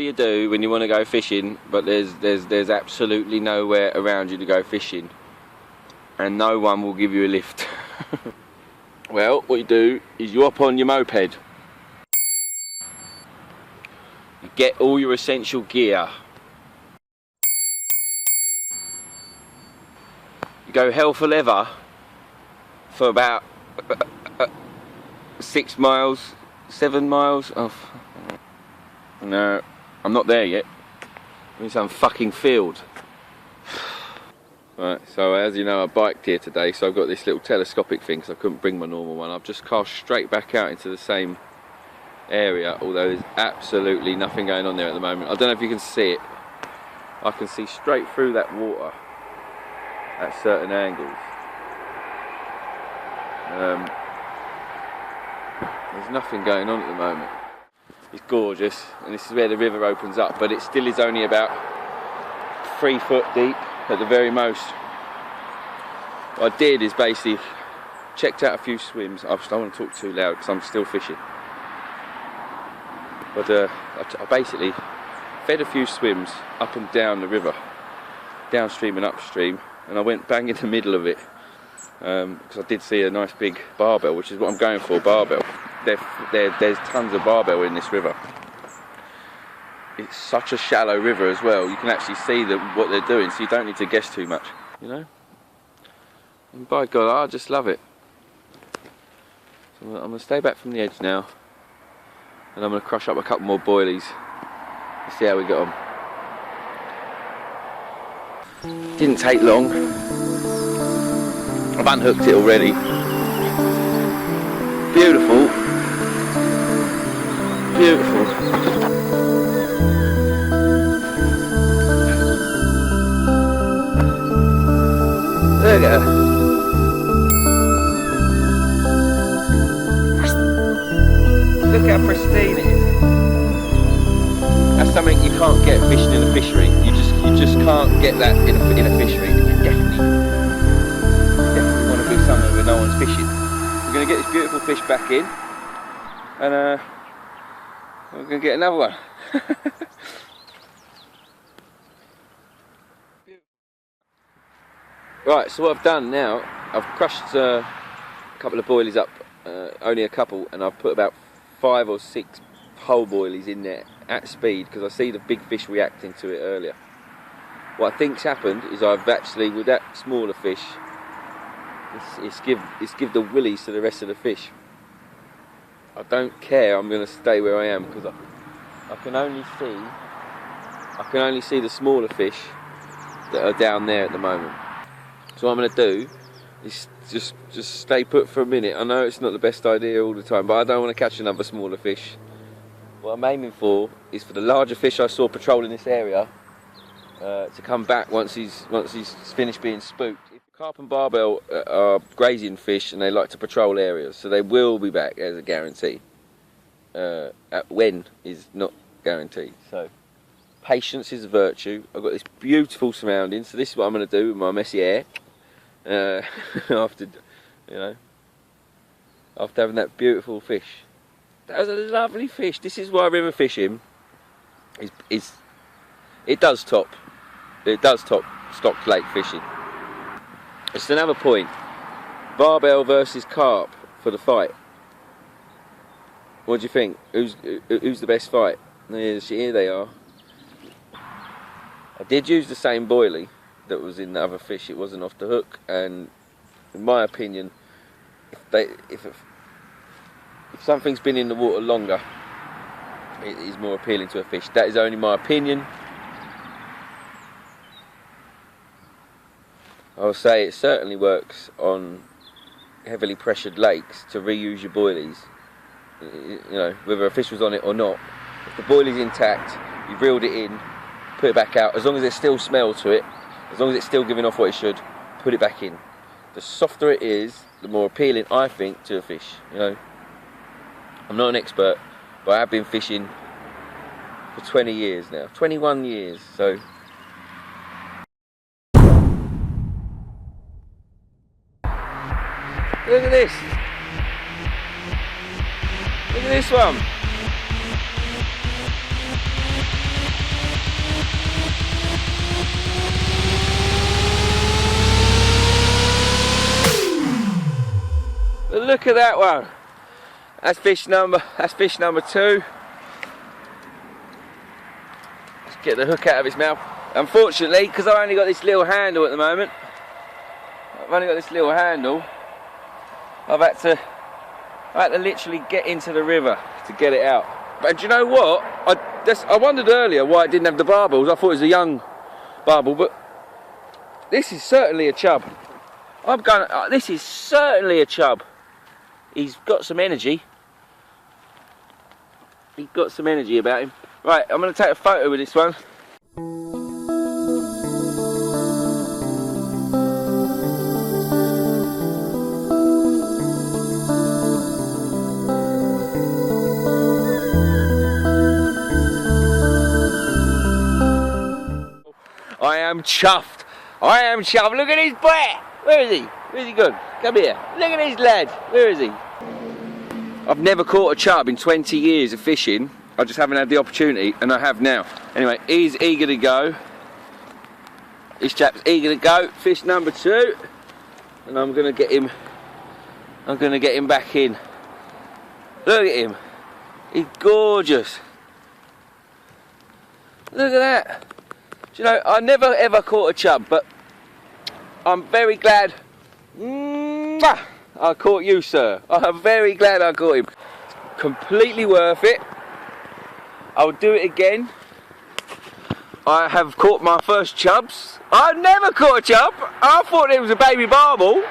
you do when you want to go fishing, but there's absolutely nowhere around you to go fishing, and no one will give you a lift. Well, what you do is you hop on your moped, you get all your essential gear, you go hell for leather for about 6 miles, 7 miles. Oh, no, I'm not there yet. I'm in some fucking field. Right, so as you know, I biked here today, so I've got this little telescopic thing because I couldn't bring my normal one. I've just cast straight back out into the same area, although there's absolutely nothing going on there at the moment. I don't know if you can see it. I can see straight through that water at certain angles. There's nothing going on at the moment. It's gorgeous, and this is where the river opens up, but it still is only about 3 foot deep at the very most. What I did is basically checked out a few swims. I don't want to talk too loud because I'm still fishing. But I basically fed a few swims up and down the river, downstream and upstream, and I went bang in the middle of it because I did see a nice big barbel, which is what I'm going for, barbel. There's tons of barbel in this river. It's such a shallow river as well. You can actually see what they're doing, so you don't need to guess too much, you know. And by God, I just love it. So I'm going to stay back from the edge now, and I'm going to crush up a couple more boilies and see how we get on. Didn't take long. I've unhooked it already. Beautiful. Beautiful. There we go. Look how pristine it is. That's something you can't get fishing in a fishery. You just can't get that in a fishery. You definitely want to be somewhere where no one's fishing. We're going to get this beautiful fish back in, and we're going to get another one. Right, so what I've done now, I've crushed a couple of boilies up, only a couple, and I've put about 5 or 6 whole boilies in there at speed because I see the big fish reacting to it earlier. What I think's happened is I've actually, with that smaller fish, it's give the willies to the rest of the fish. I don't care, I'm going to stay where I am because I can only see the smaller fish that are down there at the moment. So what I'm going to do is just stay put for a minute. I know it's not the best idea all the time, but I don't want to catch another smaller fish. What I'm aiming for is for the larger fish I saw patrolling this area to come back once he's finished being spooked. Carp and barbel are grazing fish and they like to patrol areas, so they will be back as a guarantee. When is not guaranteed. So patience is a virtue. I've got this beautiful surrounding, so this is what I'm going to do with my messy hair. After having that beautiful fish. That was a lovely fish. This is why river fishing it does top stocked lake fishing. It's another point. Barbel versus carp for the fight. What do you think? Who's the best fight? Here they are. I did use the same boilie that was in the other fish. It wasn't off the hook, and in my opinion, if something's been in the water longer, it is more appealing to a fish. That is only my opinion. I'll say it certainly works on heavily pressured lakes to reuse your boilies. You know, whether a fish was on it or not. If the boilie's intact, you reeled it in, put it back out. As long as there's still smell to it, as long as it's still giving off what it should, put it back in. The softer it is, the more appealing I think to a fish. You know, I'm not an expert, but I have been fishing for 20 years now, 21 years. So. Look at this. Look at this one. look at that one. That's fish number 2. Let's get the hook out of its mouth. Unfortunately, because I've only got this little handle at the moment, I've had to literally get into the river to get it out. But do you know what? I wondered earlier why it didn't have the barbels. I thought it was a young barbel, but this is certainly a chub. This is certainly a chub. He's got some energy. He's got some energy about him. Right, I'm going to take a photo with this one. I am chuffed. I am chuffed. Look at his boy. Where is he? Where's he gone? Come here. Look at this lad. Where is he? I've never caught a chub in 20 years of fishing. I just haven't had the opportunity, and I have now. Anyway, he's eager to go. This chap's eager to go. Fish number 2, and I'm gonna get him. I'm gonna get him back in. Look at him. He's gorgeous. Look at that. Do you know, I never ever caught a chub, but I'm very glad I caught you, sir. I'm very glad I caught him. It's completely worth it. I'll do it again. I have caught my first chubs. I've never caught a chub. I thought it was a baby barbel,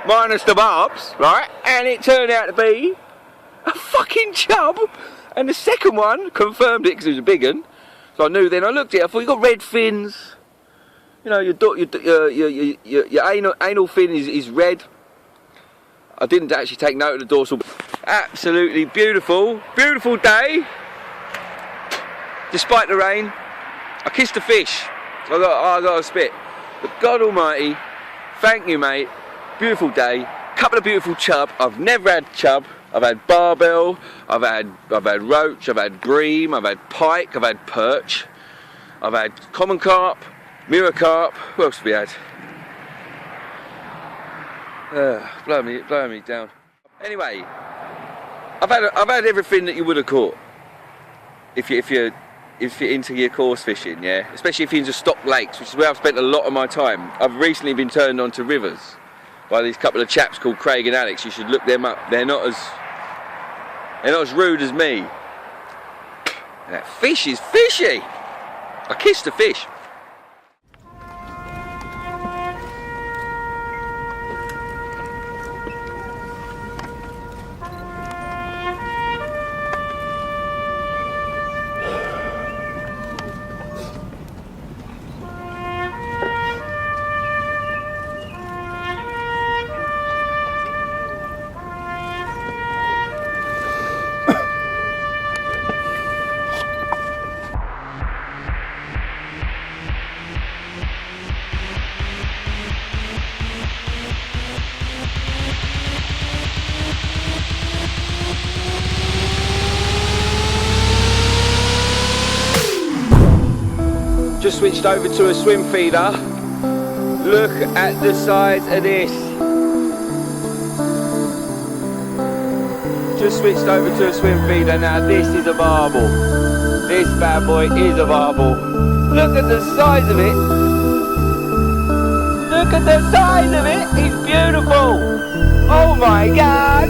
minus the barbs, right? And it turned out to be a fucking chub. And the second one confirmed it because it was a big one. So I knew then. I looked at it. I thought, you got red fins. You know, your anal fin is red. I didn't actually take note of the dorsal. Absolutely beautiful, beautiful day. Despite the rain, I kissed the fish. I got a spit. But God Almighty, thank you, mate. Beautiful day. Couple of beautiful chub. I've never had chub. I've had barbel. I've had roach. I've had bream. I've had pike. I've had perch. I've had common carp, mirror carp. What else have we had? Blowing me down. Anyway, I've had everything that you would have caught if you're into your coarse fishing, yeah. Especially if you're into stock lakes, which is where I've spent a lot of my time. I've recently been turned on to rivers by these couple of chaps called Craig and Alex. You should look them up. They're not as rude as me. That fish is fishy. I kissed the fish. Just switched over to a swim feeder. Look at the size of this. Just switched over to a swim feeder. Now this is a barbel. This bad boy is a barbel. Look at the size of it. Look at the size of it. It's beautiful. Oh my God.